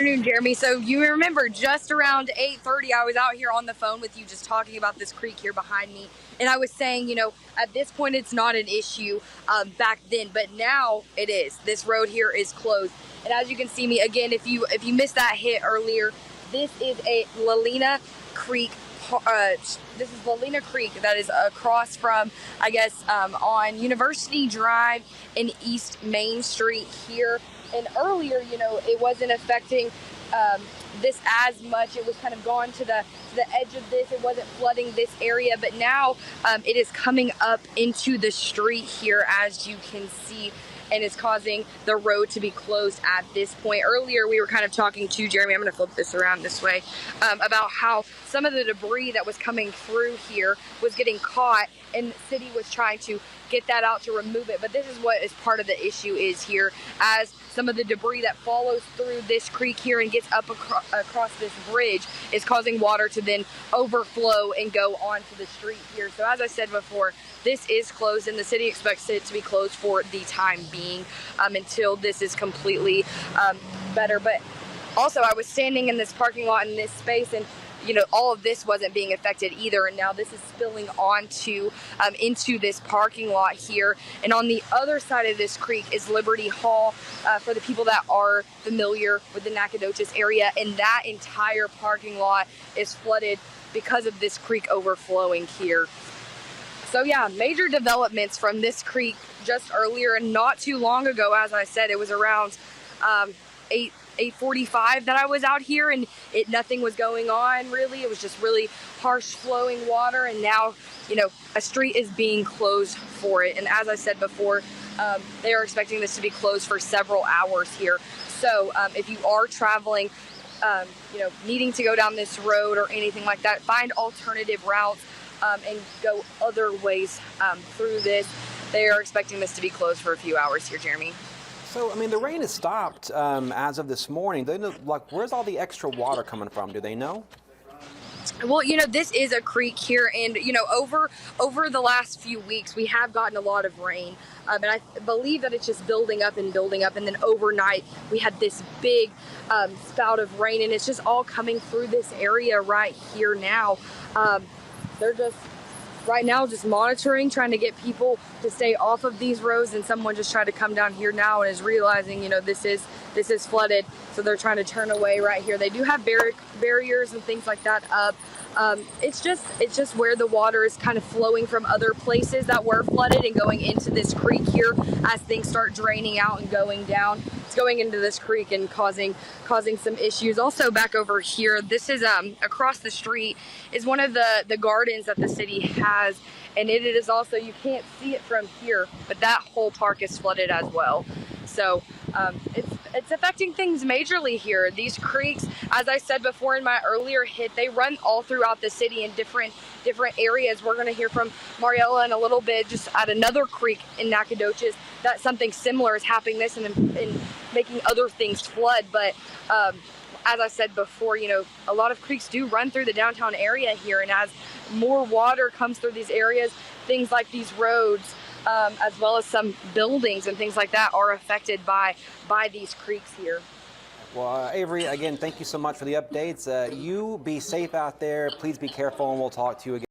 afternoon, Jeremy. So you remember just around 8:30, I was out here on the phone with you just talking about this creek here behind me. And I was saying, at this point, it's not an issue back then, but now it is. This road here is closed. And as you can see me, again, if you missed that hit earlier, this is a Lanana Creek. This is Lanana Creek that is across from, I guess, on University Drive and East Main Street here. And earlier, it wasn't affecting this as much. It was kind of gone to the edge of this. It wasn't flooding this area, but now it is coming up into the street here, as you can see, and it's causing the road to be closed at this point. Earlier, we were kind of talking to Jeremy, I'm going to flip this around this way, about how some of the debris that was coming through here was getting caught, and the city was trying to get that out to remove it. But this is what is part of the issue is here, as some of the debris that follows through this creek here and gets up across this bridge is causing water to then overflow and go onto the street here. So as I said before, this is closed, and the city expects it to be closed for the time being until this is completely better. But also, I was standing in this parking lot in this space, and all of this wasn't being affected either, and now this is spilling onto into this parking lot here. And on the other side of this creek is Liberty Hall, for the people that are familiar with the Nacogdoches area, and that entire parking lot is flooded because of this creek overflowing here. So yeah, major developments from this creek just earlier, and not too long ago. As I said, it was around 8:45 that I was out here, and nothing was going on really. It was just really harsh flowing water, and now a street is being closed for it. And as I said before, they are expecting this to be closed for several hours here. So if you are traveling, needing to go down this road or anything like that, find alternative routes and go other ways through this. They are expecting this to be closed for a few hours here, Jeremy. So, I mean, the rain has stopped as of this morning. They know, where's all the extra water coming from? Do they know? Well, this is a creek here, and over the last few weeks, we have gotten a lot of rain, and I believe that it's just building up, and then overnight we had this big spout of rain, and it's just all coming through this area right here now. They're just right now just monitoring, trying to get people to stay off of these roads, and someone just tried to come down here now and is realizing this is flooded, so they're trying to turn away right here. They do have barriers and things like that up. It's just where the water is kind of flowing from other places that were flooded and going into this creek here. As things start draining out and going down, it's going into this creek and causing some issues. Also back over here, this is across the street is one of the gardens that the city has, and it is also, you can't see it from here, but that whole park is flooded as well. So it's affecting things majorly here. These creeks, as I said before in my earlier hit, they run all throughout the city in different areas. We're going to hear from Mariella in a little bit, just at another creek in Nacogdoches, that something similar is happening this and making other things flood. But as I said before, a lot of creeks do run through the downtown area here, and as more water comes through these areas, things like these roads, as well as some buildings and things like that, are affected by these creeks here. Well, Avery, again, thank you so much for the updates. You be safe out there. Please be careful, and we'll talk to you again.